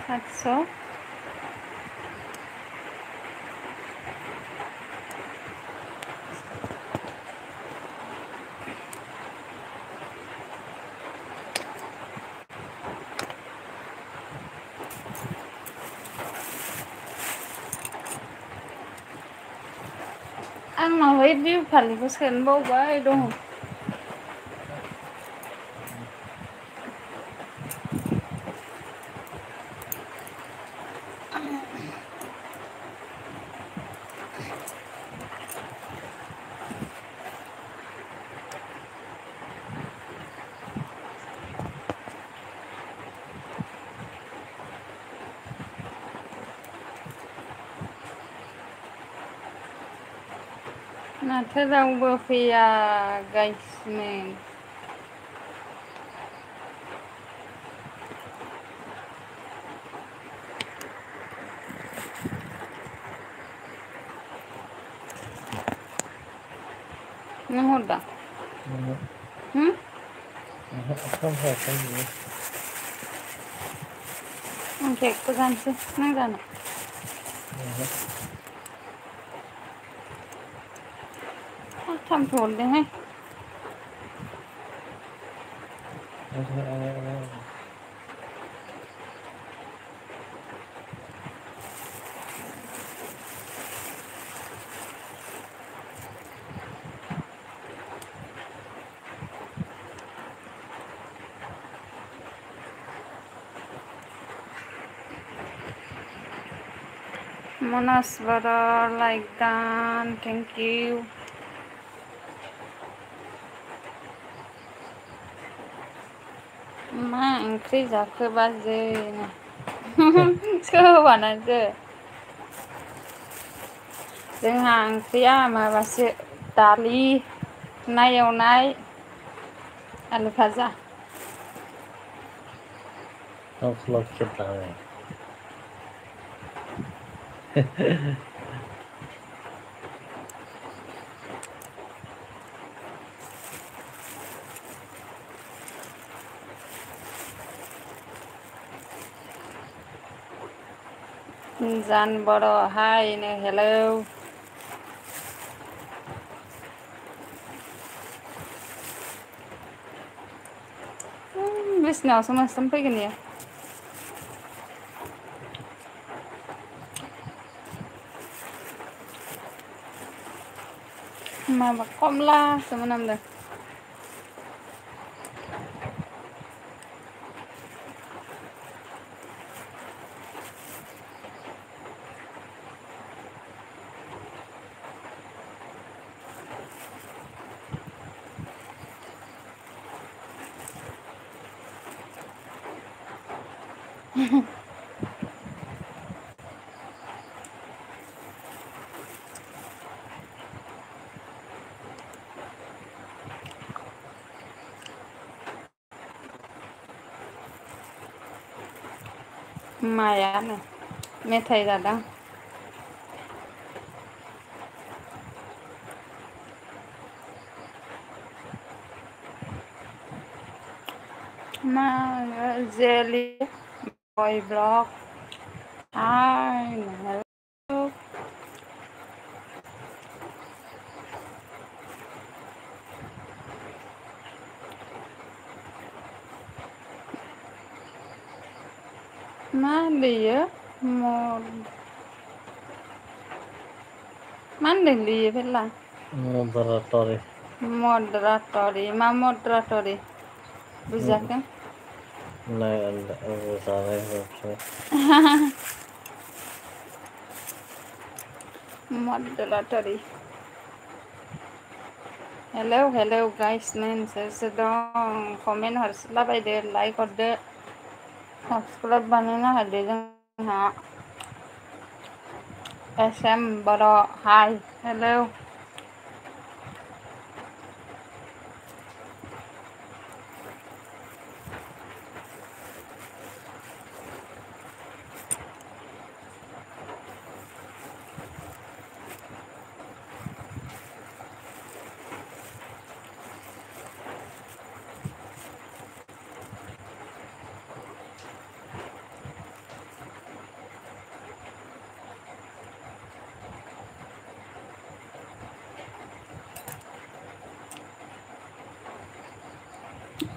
आठस' आंनावहाय बिहु फालिखौ सोनो बावबाय दङ माथो रावबो फैया गायसिनो नों हरदा आं केकखौ जानोसै नों जानो थामसो हरदोंहाय मनास बर' लाइक दान थेंक इउ मा ओंख्रि जाखो बाजैनो सोबानासो जोंहा ओंख्रिया माबासो दालि ना एवनाय आलु भाजा जान बर' हाय नो हेलौ बिसिनायावसो मोस्रोम फैगोन इयो माबा कमलासो मोनामदों मायानो मेथाइ जादों मा जेलि बय ब्लक हाय हेलौ मा होनदों मा होनदोंलै इयो फेरला मदराटरि मा मदराटरि बुजियाखै मदराटरि हेलौ हेलौ गाइस नों सोर सोर दं कमेन्ट हरसोलाबायदो लाइक हरदो साबसक्राइब बानायना होदो जोंहा एसएम बर' हाय hello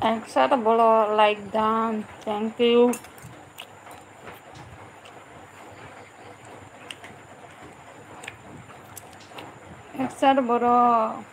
Accept below like down. Thank you. Accept below.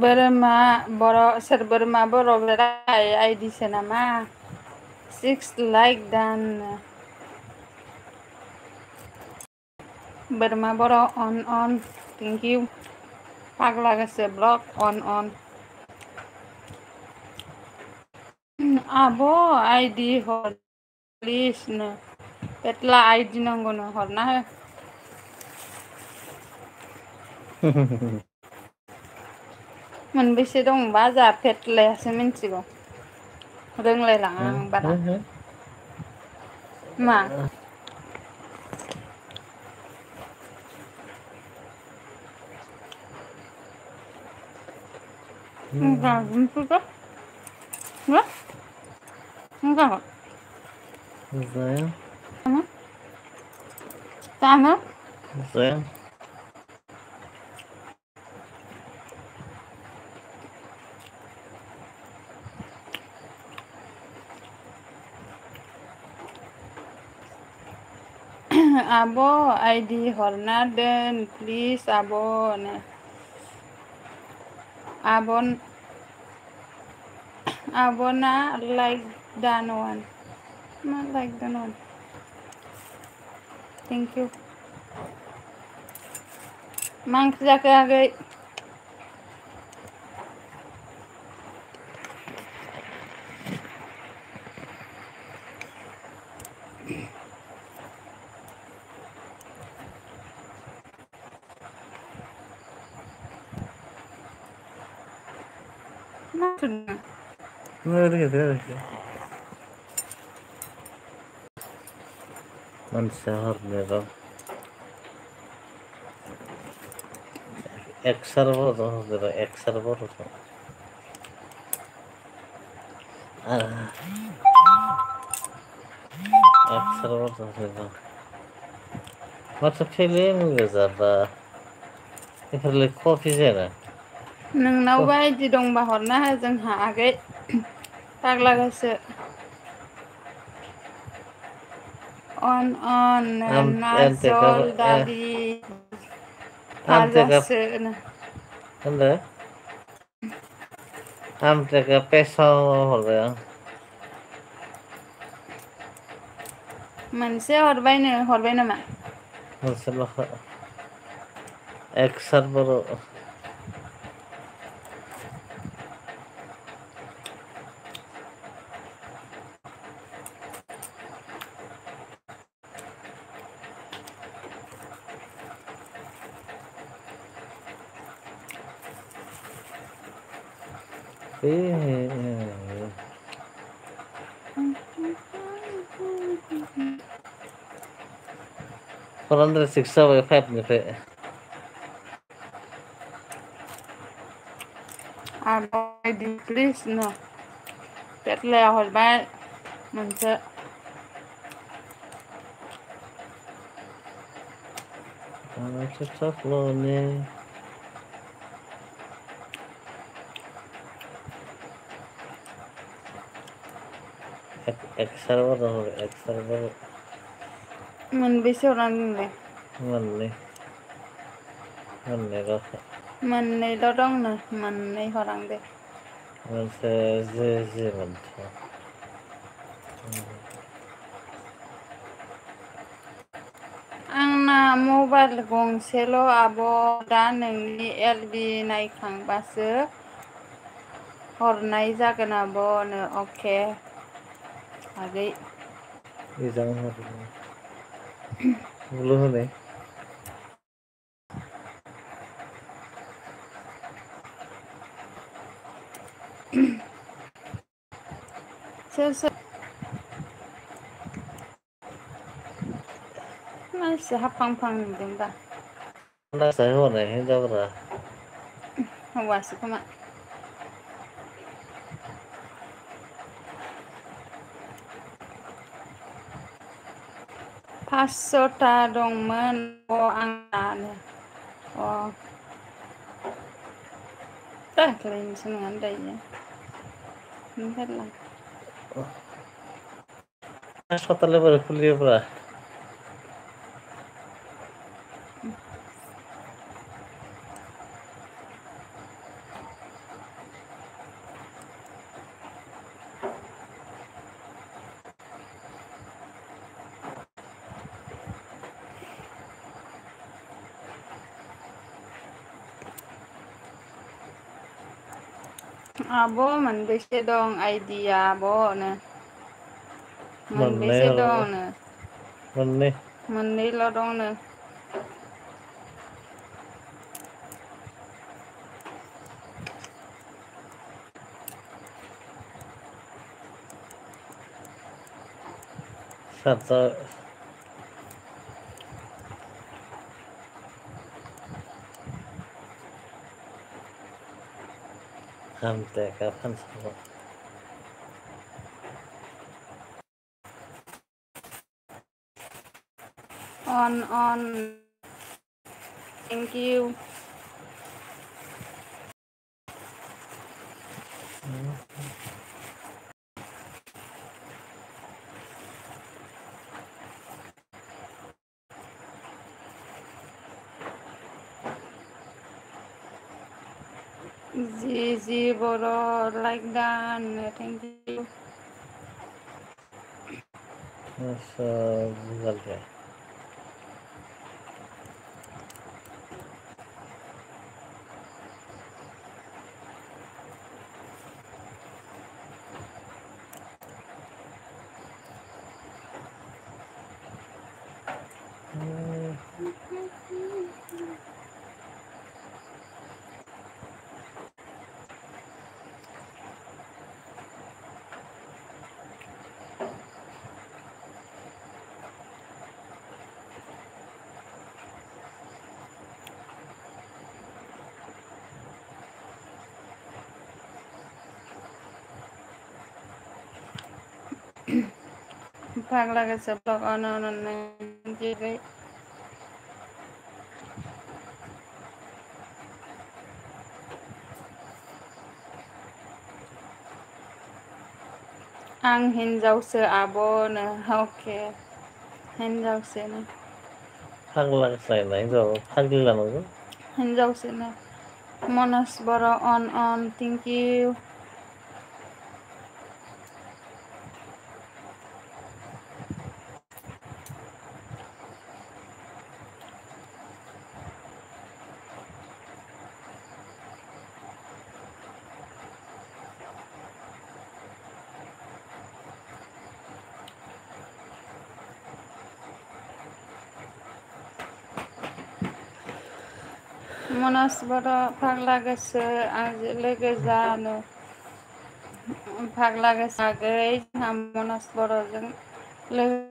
बोरमा बर' सोर बोरमा बर' बेराय आइडिसो नामा 6 लाइक दान बोरमा बर' अन थेंक इउ फाग्ला गोसो ब्लक अन आब' आइडि हर प्लिजनो पेटला आइडि नांगौनो हरना हो मोनबेसे दंबा जोंहा पेटलायासो मिथिगौ रोंलायलाङा आं बारा मा enggak Saya. Sana Saya. आब' आइडि हरना दोन प्लिज आब'नो आब'ना लाइक दान वान मा लाइक दान वान थेंक इउ मा ओंख्रि जाखो आगै मा थुदों मानसिया हरनो एक सर्वर हरदो एक सर्वर एक सर्वर हरदो माथो फिल्म गोजाबा बेफोरलाय कफि जाया नोंनावबा आइडि दंबा हरना हो जोंहा आगै फाग्ला गोसो अन नाजल दादि फाजासो होनदो आमटेका पेसाव हरबाय आं मोनसे हरबाय नामा मोनसेल' एक सर्वर406 जाबाय 5निफ्राय आब' आइडि प्लिज नो पेटलाया हरबाय मोनसे एक सर्वर मोनबेसे हरनांगौ नोंलाय मोननैल' दंनो मोननै हरां दे मोनसे जे मोनथाम आंना मबाइल गंसेल' आब' दा नोंनि एलबि नायखांबासो हरनाय जागोन आब'नो अके आगै सोर सोर मानसि हाबहां नुदों दा हिनजावफोरा हौवासो खोमा पासस'था दंमोन आंनानो दाख्लैनिसो नङा दायो ओमफ्राय हासपातालाय बोरै खुलियोब्रा आब' मोनबेसे दं आइडिया आब'नो मोननै मोनबेसे दंनो मोननै मोननैल' दंनो सातता हामथायखा फानसल'खौ अन थेंक इउ जि बर' लाइक दान थेंक इउ गालके फाग्ला गोसो ब्लग अन जेरै आं हिन्जावसो आब'नो अके हिन्जावसोनो फाग्ला गोसा हिनजाव फाग्लि जानांगौ हिन्जावसोनो मनज बर' अन थेंक इउ मनज बर' फाग्ला गोसो आंजों लोगो जानो फाग्ला गोसो आगै जोंहा मनज बर'जों लोगो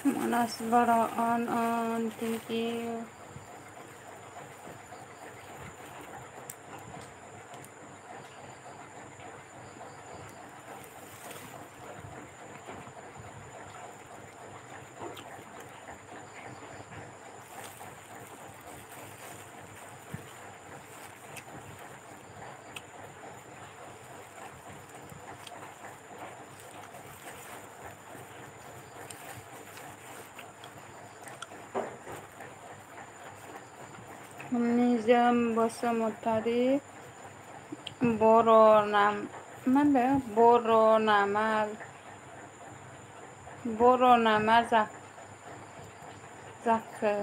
Manas Baro on, thank you. Nizam Basumatari बर' नाम मा होनदों बर' नामा जाखो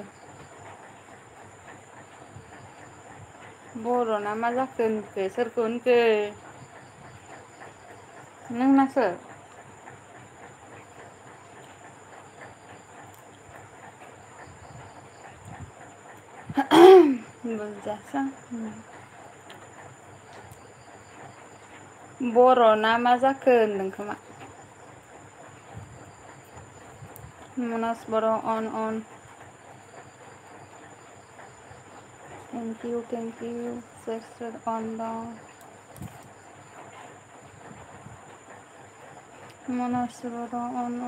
बर' ना मा जाखो होनखो सोरखौ होनखो नोंनासो बुजासां बर' ना मा जाखो होनदों खोमा मनास बर' अन थेंक इउ सोर अन दं मनास बर' अन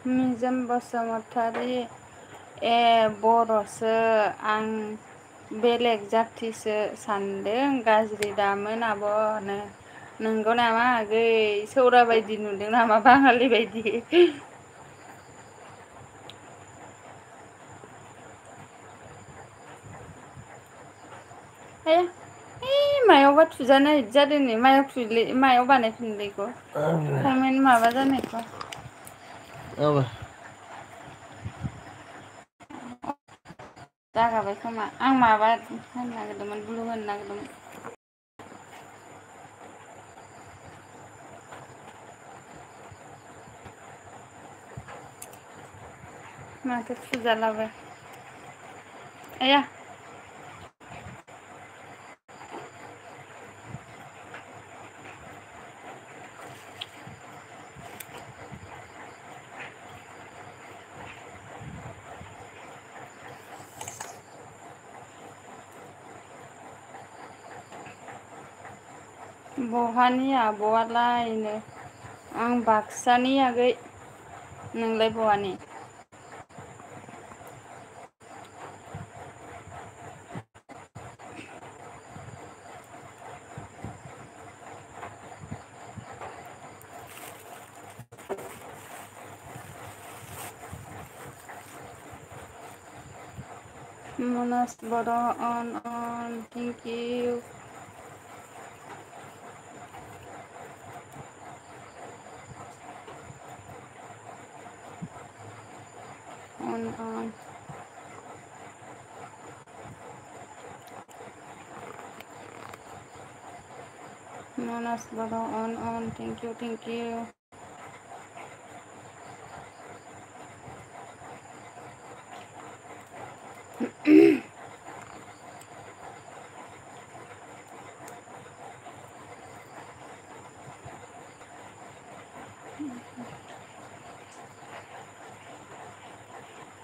निजोम बसुमतारी ए बर'सो आं बेलेग जाथिसो सानदों गाज्रि दामोन आब'नो नंगौ नामा आगै सौरा बायदि नुदों नामा बाङालि बायदि ए मायावबा थुजानाय जादों नै मायाव बानायफिनलै बेखौ पेमेन्ट माबा जानायखौ जागाबाय खोमा आं माबा होनो नागिरदोंमोन ब्लु होनो नागिरदोंमोन माथो थुजालाबो आया बहानि आब'आलायनो आं बाक्सानि आगै नोंलाय बहानि मनास बर' अन थेंक इउ अन मनास बर' अन थेंक इउ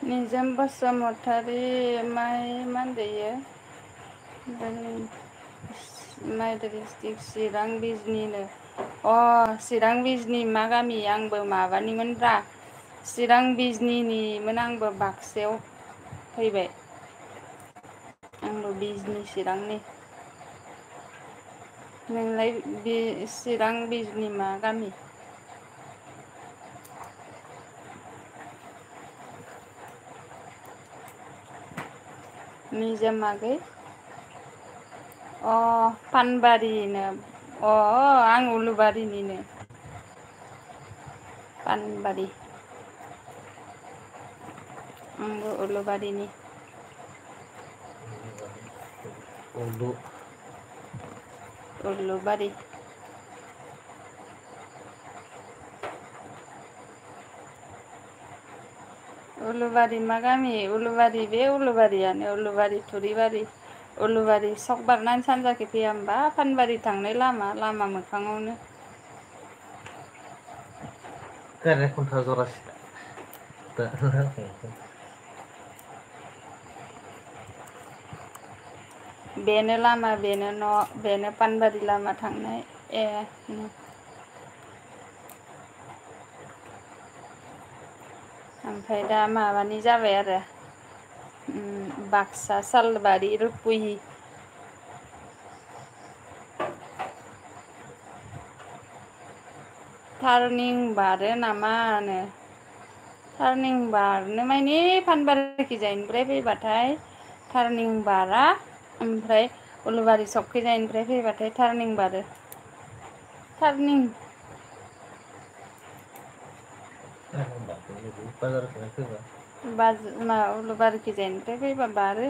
निजोम बसुमतारी मा होनदोयो माइ डिस्ट्रिक्ट चिरां बिजनिनो चिरां बिजनि मा गामि आंबो माबानिमोनब्रा चिरां बिजनिनिमोन आंबो बाक्सायाव फैबाय आंबो बिजनि चिरांनि नोंलाय बे चिरां बिजनि मा गामि निजोम आगै पानबारिनो आं उलुबारिनिनो पानबारि आंबो उलुबारिनि उलुबारि उलुबारि मा गामि उलुबारि बे उलुबारियानो उलुबारि थुरिबारि उलुबारि सक बारनानै सानजाखै फैया होमबा पानबारि थांनाय लामा मोखाङावनो गारिया खुन्था जरासे बेनो लामा बेनो न' बेनो पानबारि लामा थांनाय ए ओमफ्राय दा माबानि जाबाय आरो बाक्सा सालबारि रुपुहि टार्निं बारो नामानो टार्निं बारनो माने फानबारिखिजायनिफ्राय फैबाथाय टार्निं बारा ओमफ्राय उलुबारि सकखैजायनिफ्राय फैबाथाय टार्निं बारो टार्निं उलुबारिखिजायनिफ्राय फैबा बारो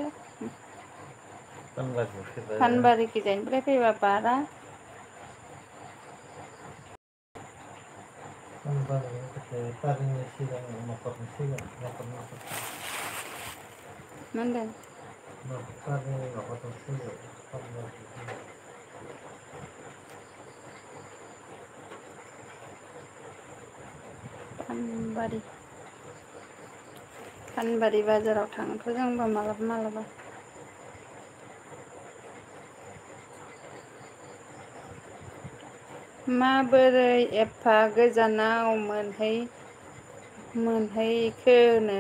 फानबारिखिजायनिफ्राय फैबा बारा मा होनदों फानबारि बाजाराव थाङोथ' जोंबो मालाबा मालाबा माबोरै एफा गोजानाव मोनहैखोनो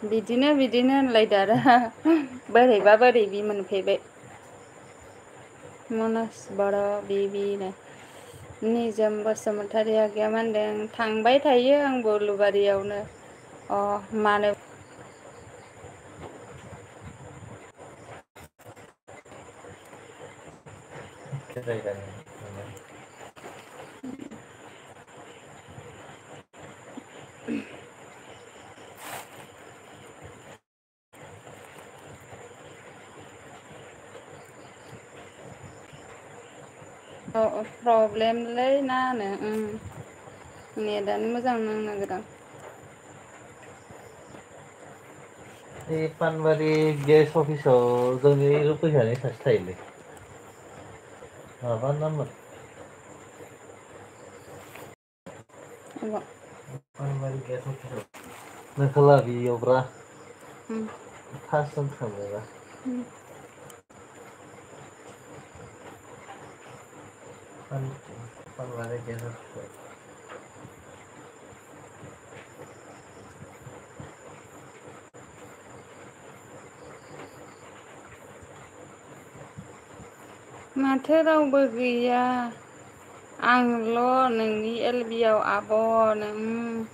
बिदिनो होनलायदो आरो बोरैबा बोरैबि मोनफैबाय मनज बर' बिबिनो निजोम बसुमतारी आगैया मा होनदों थांबाय थायो आंबो उलुबारियावनो मानो प्रब्लेमलै नानो नेटानो मोजां नांनो नागिरा बे पानबारि गेस अफिसाव जोंनि रुपैसानि सासे थायोलै माबा नाममोन पानबारि गेस अफिसाव नोंखौ लाबोयोब्रा फार्स्ट जों थांबायबा पानबारि गेस अफिसाव माथो रावबो गैया आंल' नोंनि एलबियाव आब' नों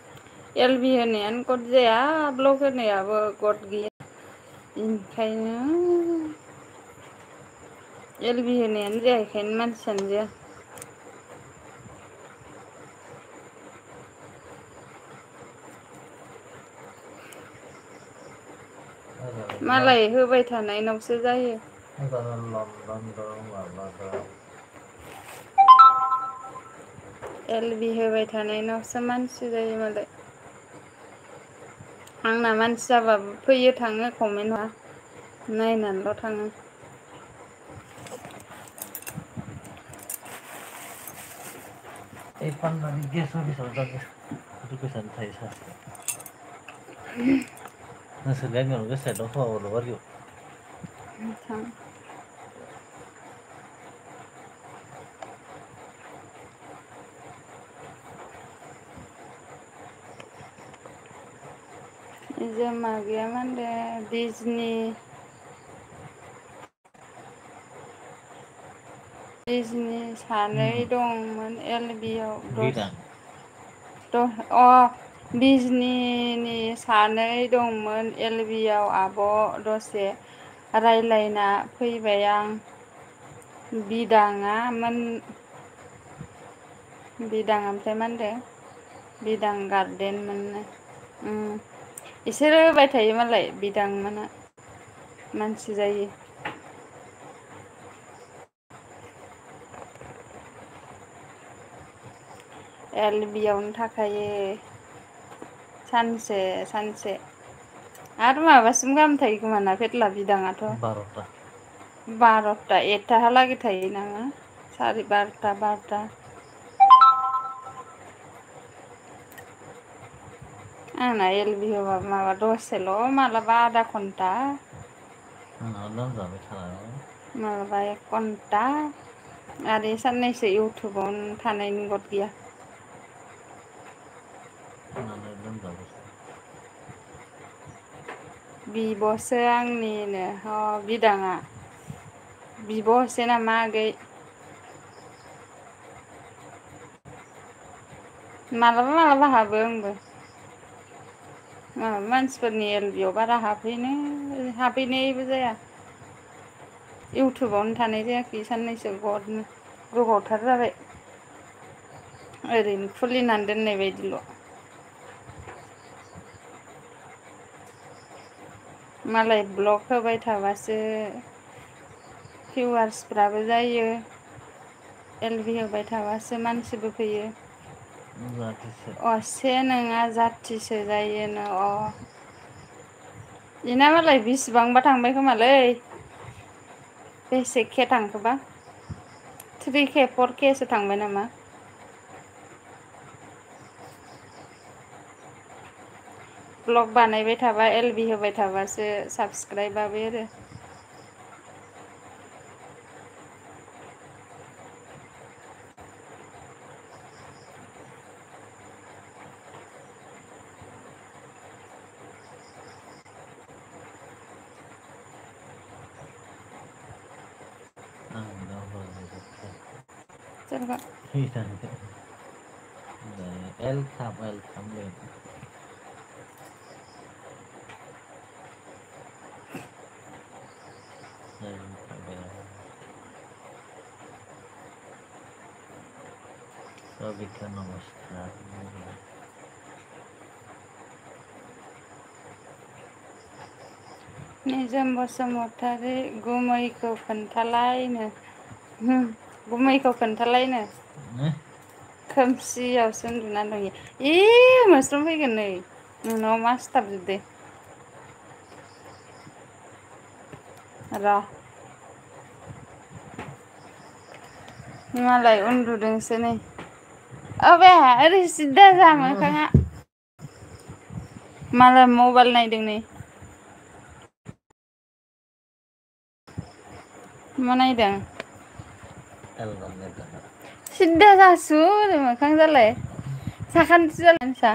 एलबि होनायानो गद जाया ब्लक होनायाबो गद गैया ओंखायनो एलबि होनायानो जायाखायनो मानसियानो जाया मालाय होबाय थानायनावसो जायो एलबि होबाय थानायनावसो मानसि जायो मालाय आंना मानसि जाबाबो फैयो थाङो कमेन्ट हरा नायनानैल' थाङो पानबारि गेस अफिसाव जोंनि रुपैसानि थायो सासे नोंसोर गामियावनो गोसाया दं खोमा उलुबारियाव थां जोमा गैया मा होनदों बिजनि सानै दंमोन एलबियाव बिदां बिजनिनि सानै दंमोन एलबियाव आब' दसे रायलायना फैबाय आं बिदाङा बिदां ओमफ्राय मा होनदों बिदां गारदेन मोननो इसोरो होबाय थायो मालाय बिदां मोना मानसि जायो एलबियावनो थाखायो सानसे आरो माबासिम गाहाम थायो खोमाना फेत्ला बिदाङाथ' 12ता 1ताहालागै थायो नामा 12:30 आंना एलबि होबाबो माबा दसेल' मालाबा आधा घन्टा आंना लोमजाबाय थानानै मालाबा 1 घन्टा आरो साननैसो इउटुबावनो थानायनि गद गैया आंनालाय लोमजाबायसो बिब'सो आंनिनो ह बिदाङा बिब' असे नामा आगै मालाबा मालाबा हाबो आंबो मानसिफोरनि एलबियाव बारा हाबहैनायबो जाया इउटुबावनो थानाय जायाखै साननैसो गदनो गोबावथार जाबाय ओरैनो खुलिनानै दोननाय बायदिल' मालाय ब्लग होबाय थाबासो भिवार्सफ्राबो जायो एलबि होबाय थाबासो मानसिबो फैयो जाहाथेसो असे नोङा जाथिसो जायोनो अ इना मालाय बिसिबांबा थांबाय खोमालै बेसे के थांखोबा 3K 4K सो थांबाय नामा ब्लग बानायबाय थाबा एलबि होबाय थाबासो साबसक्राइबाबो एरो आं दा हरजोबखायो सोरबा वेलकाम सबिता नमस्कार निजोम बसुमतारी गुमैखौ खोन्थालायनो गुमैखौ खोन्थालायनो खोमसियावसो उन्दुना दंयो मोस्रोम फैगोन नै नोंनाव मा सिथाबजोबदो र' मालाय उन्दुदोंसो नै बे ओरै सिदा जा मोखाङा मालाय मबाइल नायदों नै मा नायदों एलबाम नायदों सिददा जासु ओरै मोखां जालाय साखान्थि जालाय नोंसा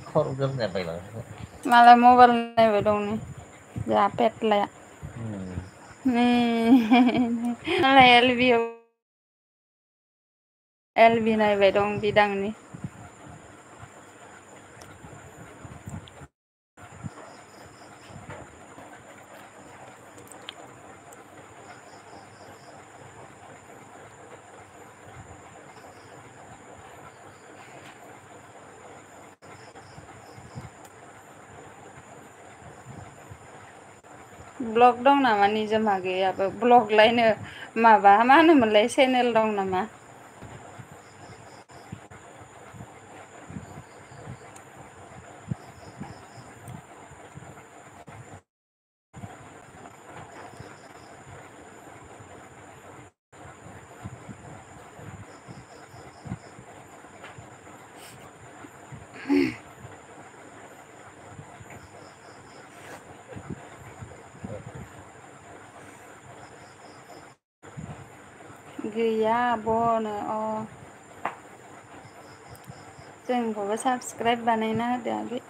खर' गिदिंनाया बायलांसिगोन मालाय मबाइल नायबाय दं नै जोंहा पेत्लाया मालाय एलबि नायबाय दं बिदांनि ब्लग दं नामा निजोम आगैयाबो ब्लगलायनो माबा मा होनोमोनलाय चेनेल दं नामा गैया आब'नो जोंखौबो साबसक्राइब बानायना होदो आगै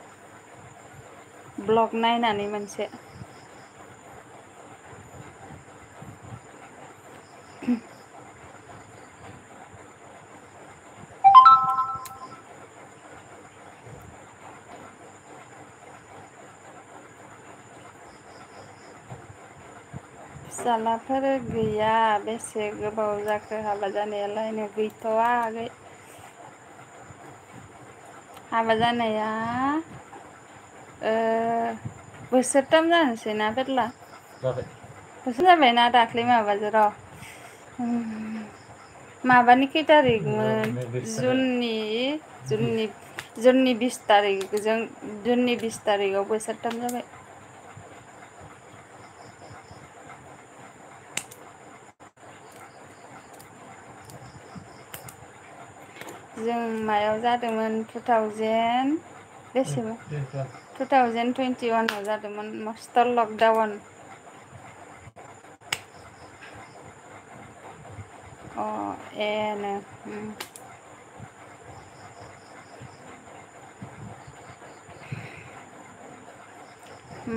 ब्लग नायनानै मोनसे फिसालाफोर गैया बेसे गोबाव जाखो हाबा जानायालायनो गैथ'वा आगै हाबा जानाया बोसोरथाम जानोसैना फेरला जाबाय बोसोर जाबायना दाख्लै माबाजों र' माबानि खै थारिखमोन बिसोरो जुननि 20 थारिखजों जुननि 20 थारिखआव बोसोरथाम जाबाय जों मायाव जादोंमोन 2000 बेसेबां 2021 आव जादोंमोन मस्त लकडाउन अ नो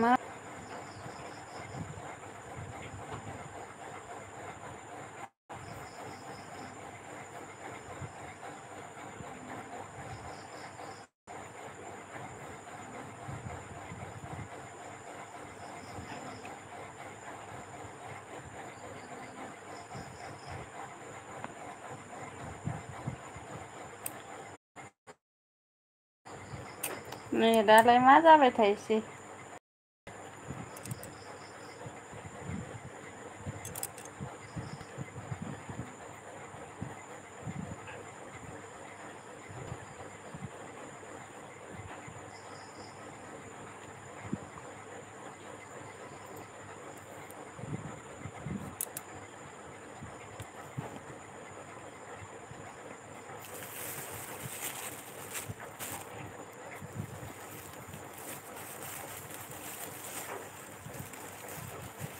मा नै दालाय मा जाबाय थायोसै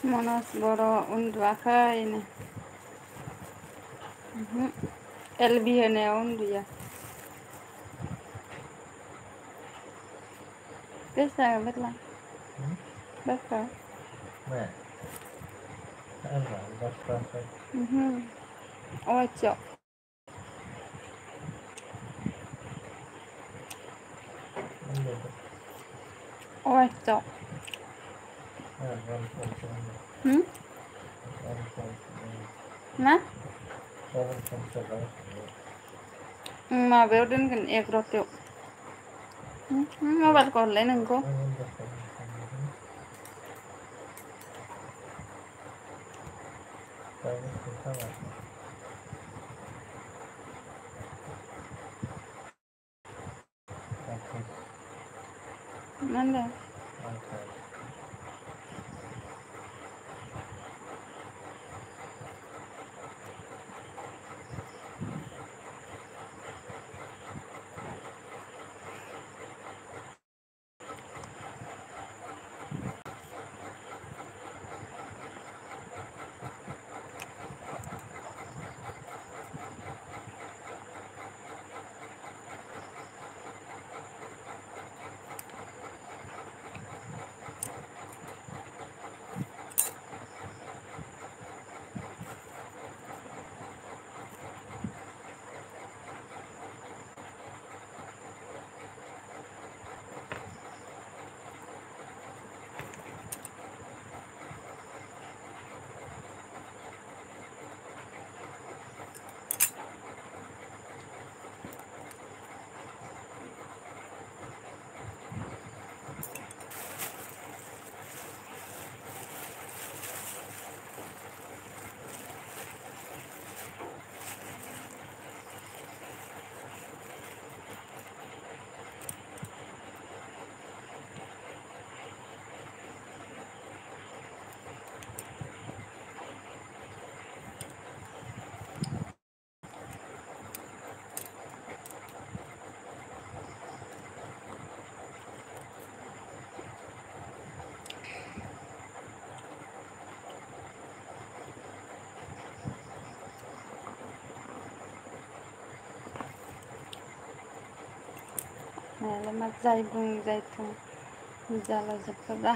मनज बर' उन्दुआखैनो एलबि होनायाव उन्दुयो बेसेबां बेरला बेसे अयथियाव अयथियाव मा माबायाव दोनगोन 11 मबाइलखौ हरलाय नोंखौ मा होनदों नायालाय मा जाय बुं जायथों जालाजोबोबा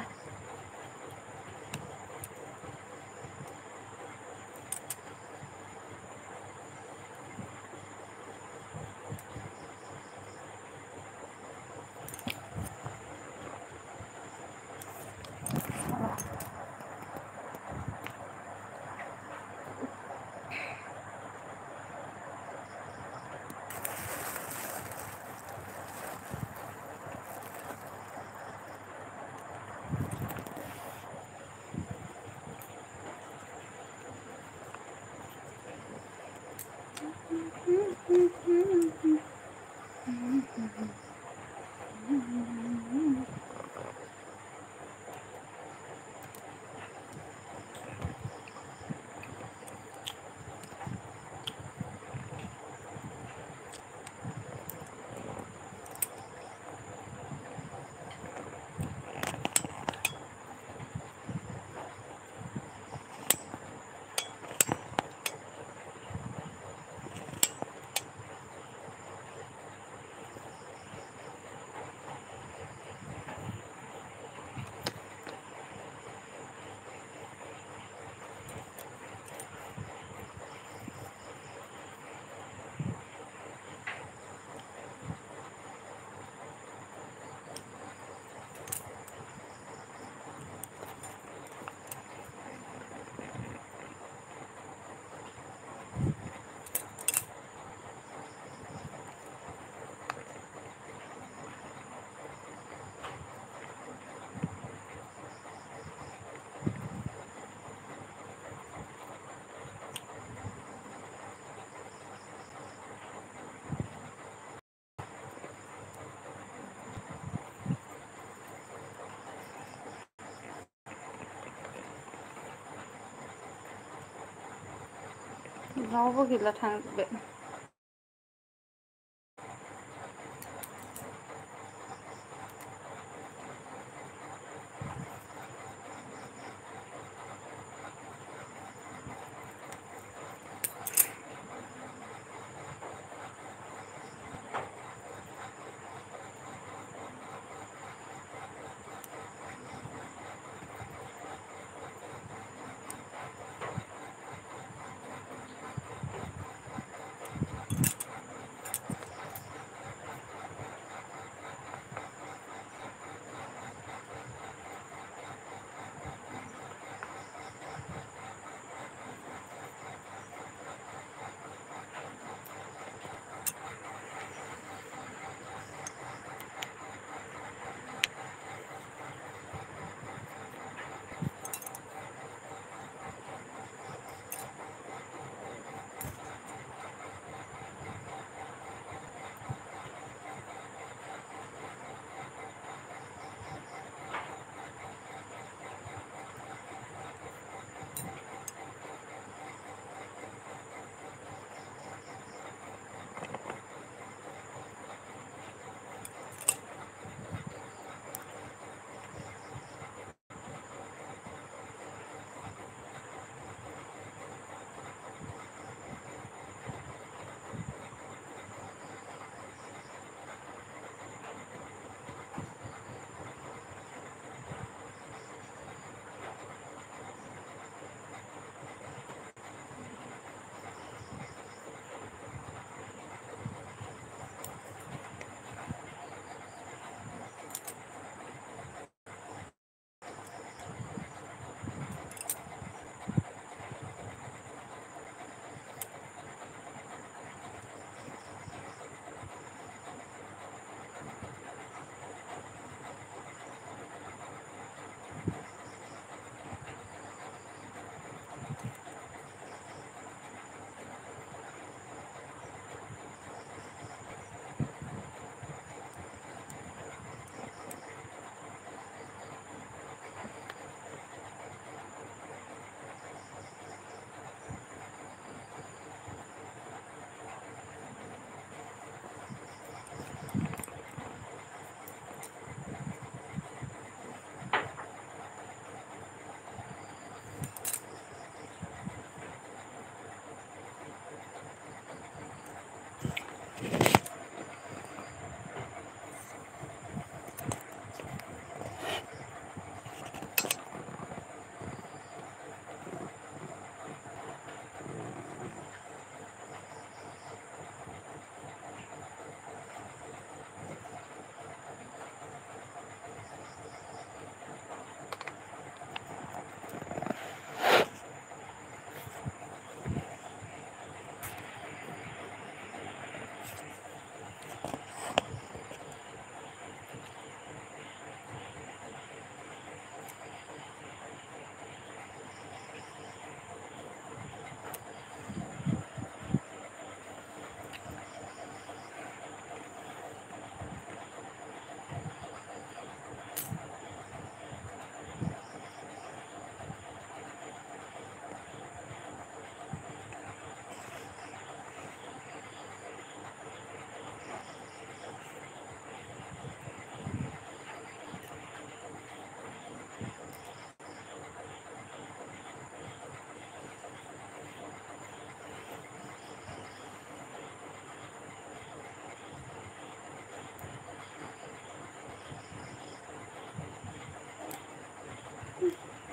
रावबो गैला थांजोब्बाय।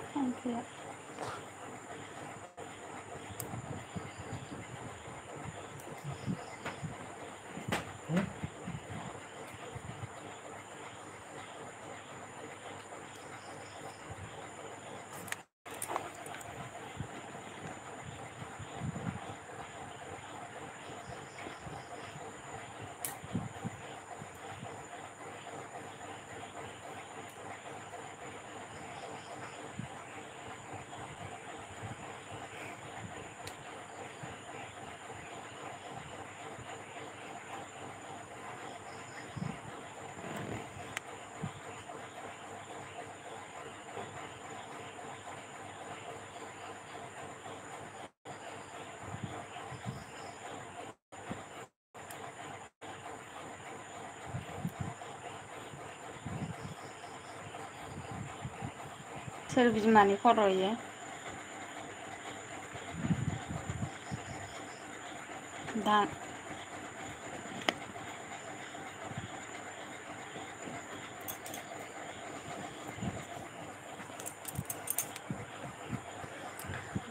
थांफिनला। सोर बिमानि खर' इयो दा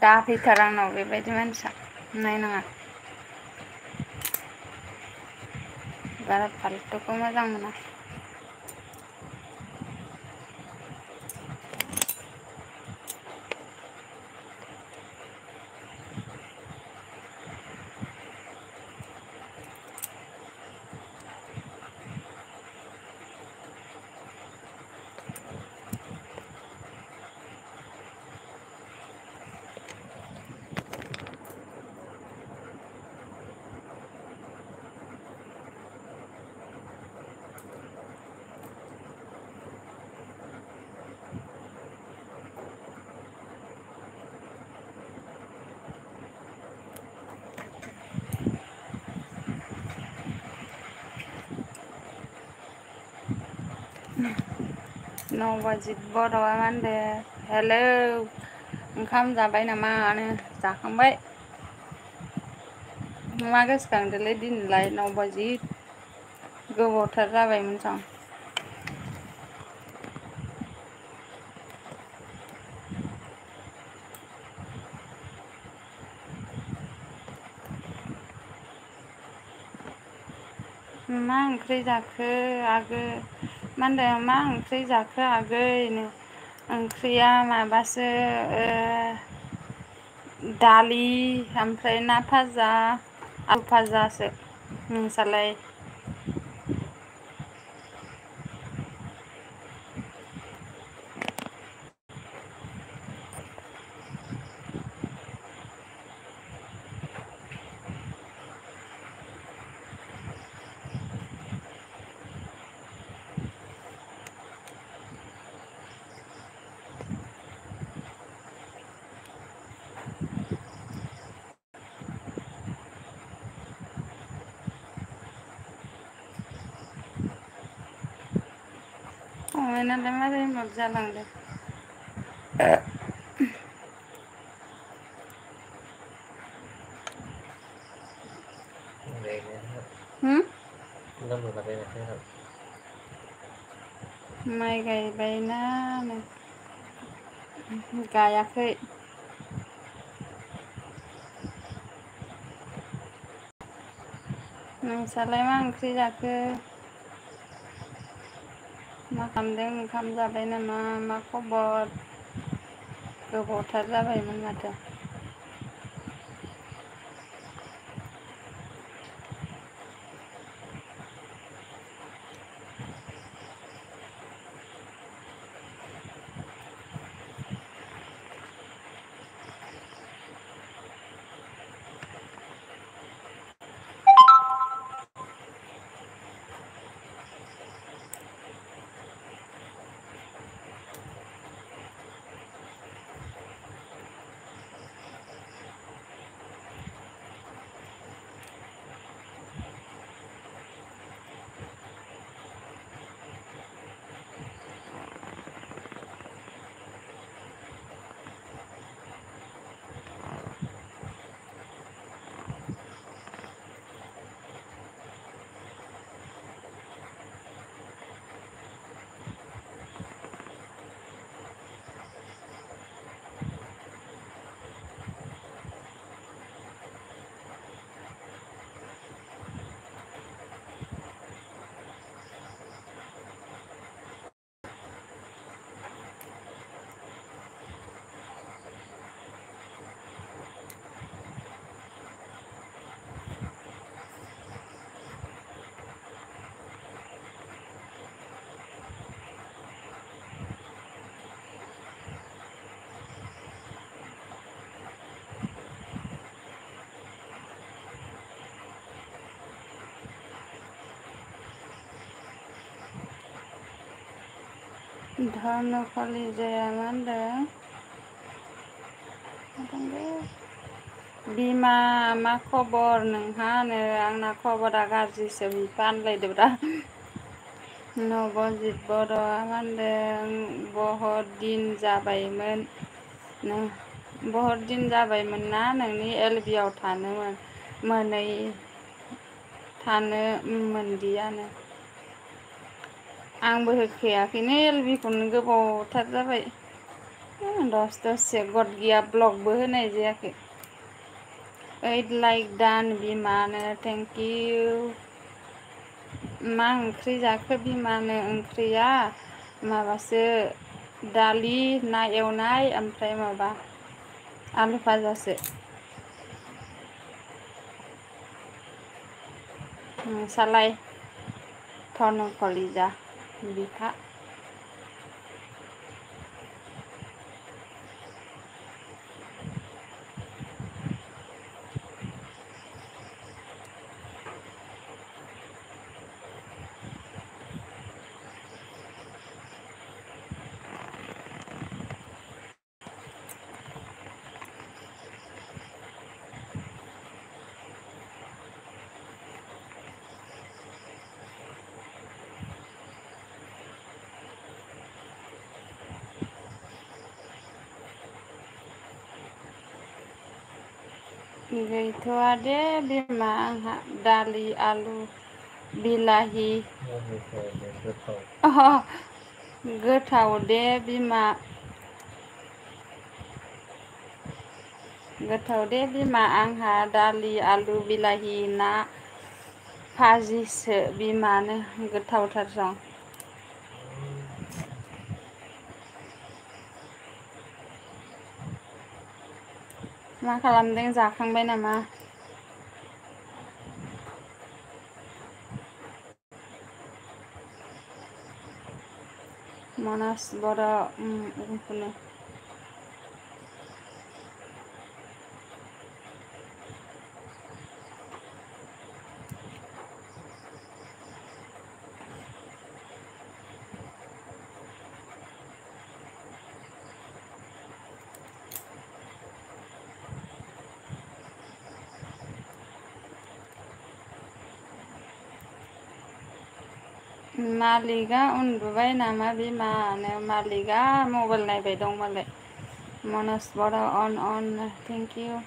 दा फैथार आंनाव बेबायदि मानसिया नायनाङा बारा फाल्थुखौ मोजां मोना न'बाजि बर'आ मा होनदो हेलौ ओंखाम जाबाय नामा जाखांबाय मा गोसोखांदोलै दिनैलाय 9 बाजि गोबावथार जाबायमोन सं मा ओंख्रि जाखो आगै मा होनदों मा ओंख्रि जाखो आगै ओंख्रिया माबासो दालि ओमफ्राय ना भाजा आलु भाजासो नोंसालाय अमायालाय मारै माब जालांदों माइ गायबायना गायाखै नोंसालाय मा ओंख्रि जाखो मा खालामदों ओंखाम जाबाय नामा मा खबर गोबावथार जाबायमोन माथो धर्मफालि जाया मा होनदों बिमा मा खबर नोंहा आंना खबरा गाज्रिसो बिफा आनलायदोब्रा नबजित बर'आ मा होनदों बहुत दिन जाबायमोन बहुत दिन जाबायमोन ना नोंनि एलबियाव थानो मोनदियानो। आंबो होखायाखैनो एलबिखौनो गोबावथार जाबाय। दसे गद गिया ब्लगबो होनाय जायाखै। 8 लाइक दान बिमानो थेंक इउ। मा ओंख्रि जाखो बिमानो? ओंख्रिया माबासो दालि ना एवनाय ओमफ्राय माबा आलु फाजासो। नोंसालाय? धन कलिजा बिफा। गैथ'आ दे बिमा आंहा दालि आलु बिलाहि। गोथाव दे बिमा। गोथाव दे बिमा आंहा दालि आलु बिलाहि ना भाजिसो बिमानो गोथावथार सं। मा खालामदों जाखांबाय नामा? मानास बर' बुंखौनो मालिकआ उन्दुबाय नामा बिमानो? मालिकआ मबाइल नायबाय दं मालाय। मनज बर' अन थेंक इउ।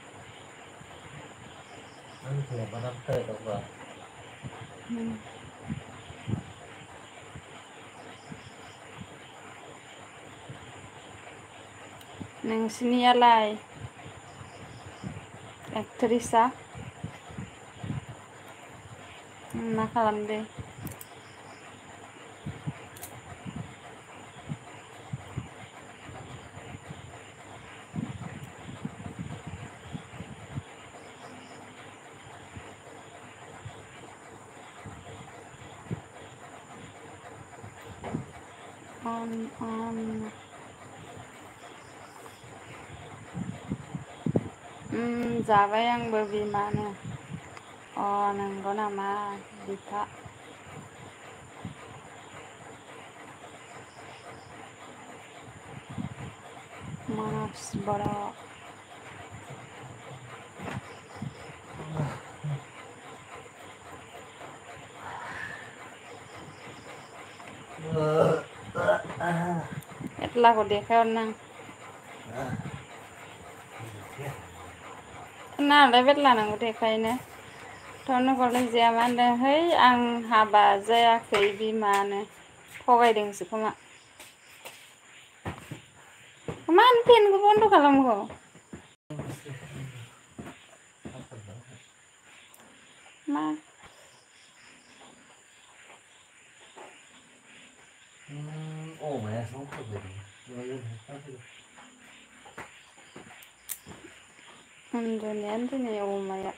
नोंसिनियालाय एक्ट्रिसआ मा खालामदों? अन जाबाय आंबो बिमानो। अ नंगौ नामा बिफा? मानस बर' एटलाखौ देखायहरनां। नालाय बेटला नांगौ देखायनो। धन कलिजाया मा होनदों? है आं हाबा जायाखै बिमानो थगायदोंसो खोमा। मानो फेनखौ बन्द' खालामखो? मा उन्दुनायानो दिनै अमाया।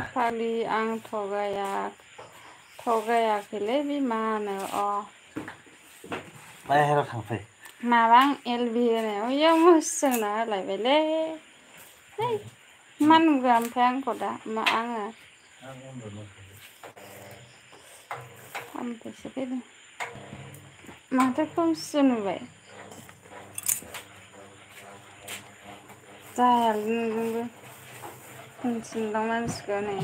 फाग्लि आं थगायाखैलै बिमानो। बाहेराव थांफै। माबा एलबि होनायाव इयाव मोसोंना होलायबायलै। है मा नुगोन ओमफ्राय आंखौ दा आङो थाम्फैसो फैदों। माथो खोमसिसो नुबाय। जायालै नोंजोंबो होनफिनदां मानसिखौ नै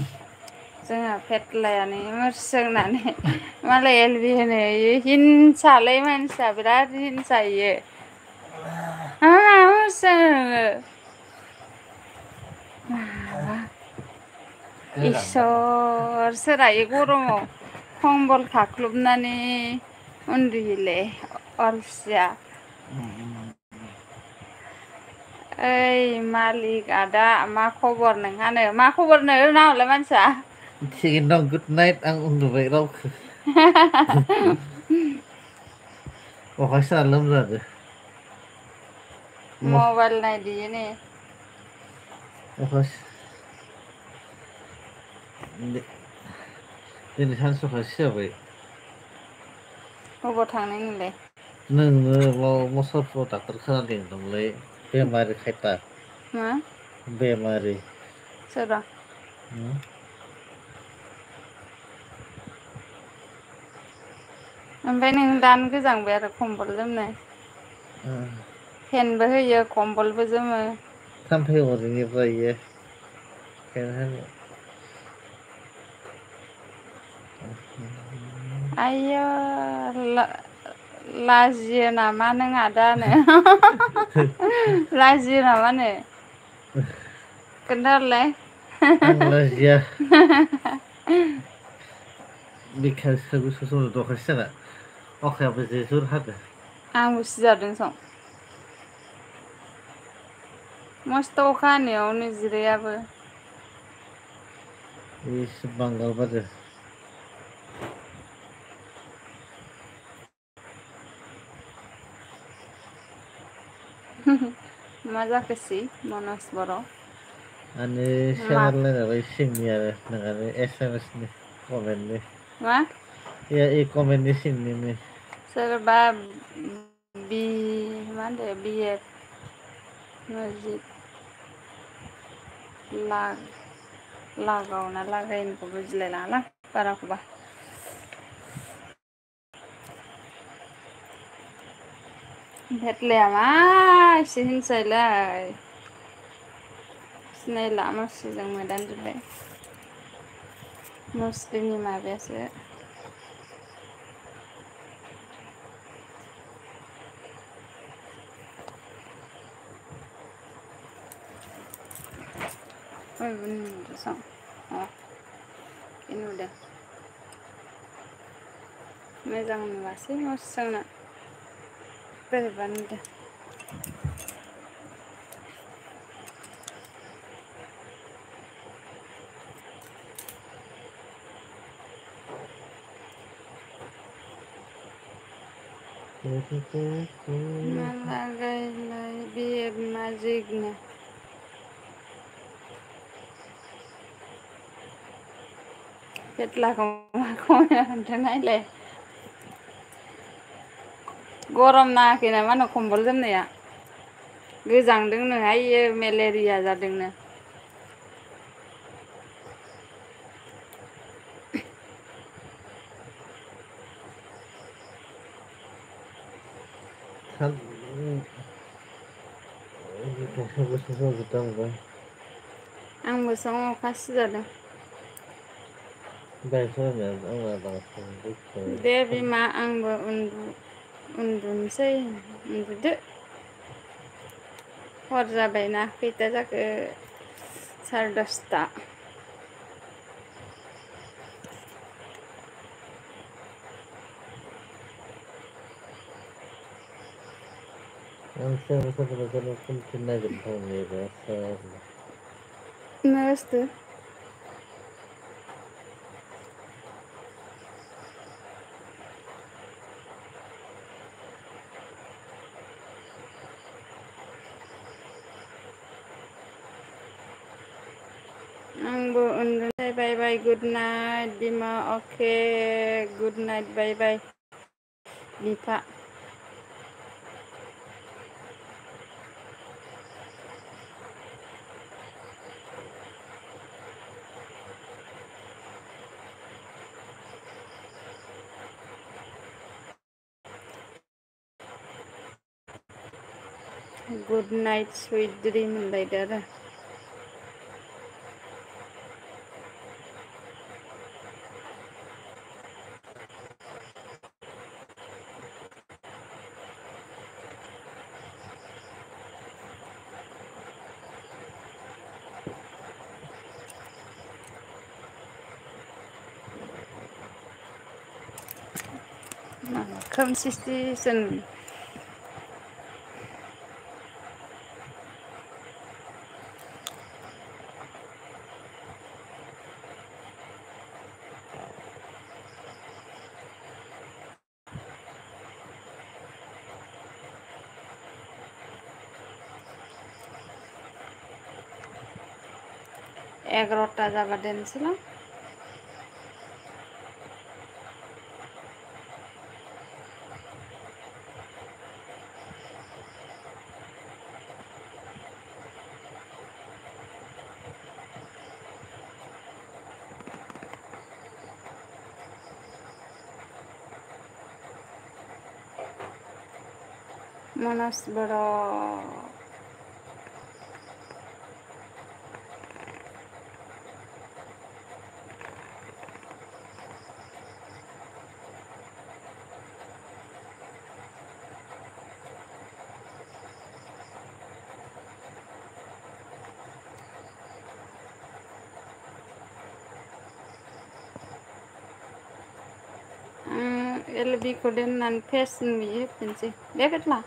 जोंहा फेथलायानो मोरसोंनानै मालाय एलबि होनो हिंसालै मानसिया बिराद हिंसा इयो इसर सोरायो गरमाव खम्बल खाख्लुबनानै उन्दुयोलै अलसिया ओइ मालिक आदा मा खबर नोंहानो मा खबरनो नाहरलाय मानसिया थिगैनो दं गुड नाइट आं उन्दुबाय रावखो अखासो जाना लोमजादो मबाइल नायदोयो नै अखासो दिनै सानसुआव सिजाबाय बबाव थांनाय नोंलाय नोंनो मुसलपुराव डाक्टार खानानै लिंदोंमोनलै बेमारि खायथा मा बेमारि सोरबा ओमफ्राय नों दानो गोजांबाय आरो खम्बल जोमनो फेनबो होयो खम्बलबो जोमो थाम्फै अरिनिफ्राय इयो ओंखायनो आइयो लाजियो नामा नों आदानो लाजियो नामानो खोन्थाहरलाय आं लाजिया बिखायासो गुसु गुसु दखा सिजाना अखायाबो जि जोर हादों आंबो सिजादों सन मस्थ' अखा हानायावनो जिरायाबो एसे बांगाल बायदो मा जाखोसै मनज बर' आंनि मा सेनेल सिंनि आरो नोंहानि एस एम एस नि कमेन्टनि मा ए कमेन्टनि सिंनिनो सोरबा बि मा होनदो बि एफ मजिद लागाव ना लागायनिखौ बुजिलाय लाङालां बाराखौबा भेटलाया मा एसे हिंसा इलाय सिनायला मुस्रिजों मोदानजोब्बाय मुस्रिनि माबायासो नुदों मोजां नुवासै मुस्रिजोंनो बोरैबा नुदों माला गायलाय बे माजिकनो फेथलाखौ मा खमायना मोनदों नायलाय गरम नाङाखै नामा खम्बल जोमनाया गोजांदोंनो आइयो मेलेरिया जादोंनो आंबो सं अखा सिजादों दे बिमा आंबो उन्दुनोसै उन्दुदो हर जाबायना खैथा जाखो 10:30 मा बुस्थु आंबो उन्दुनोसै बाय बाय गुड नाइट बिमा अके गुड नाइट बाय बाय बिफा गुड नाइट स्वीट ड्रीम होनलायदो आरो खोमसि सिसोन 11টা যাবা দেনছিলাম মানস বড় LB koden nan fashion wi pinsi dekatla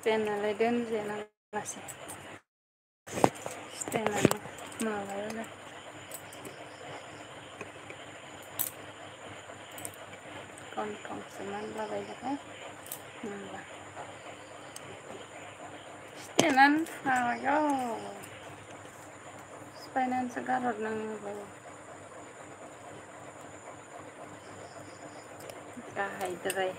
stenalay den jena lasi stenal mawala kontong seman labay daka stenan ayo spainan segarot nang kahay dray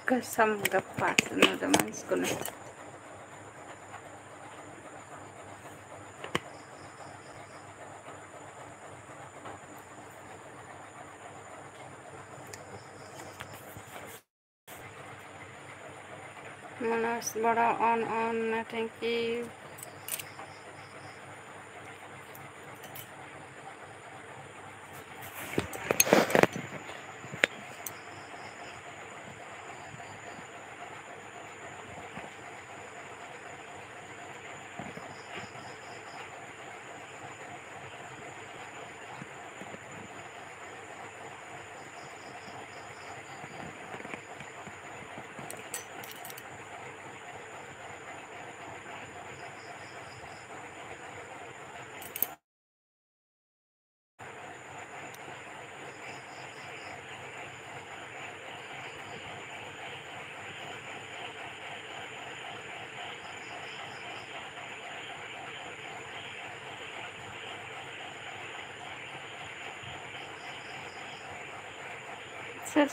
kesam gapas no teman sekolah manas bada on thank you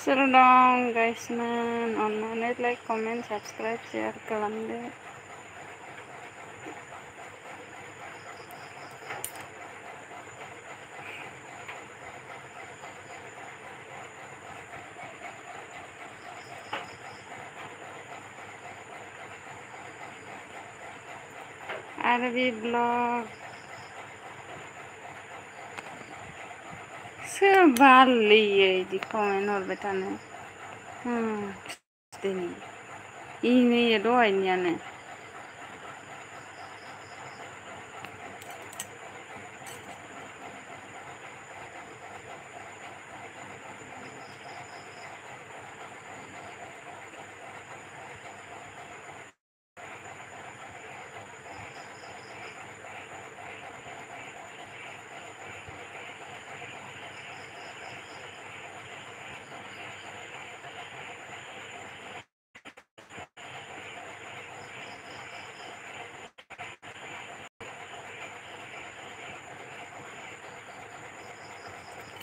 Seru dong guys man on like comment subscribe share kalamde Arabi blog sebali di komen or betane ini doanya nih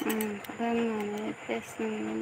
रोंनानै face मोनगोन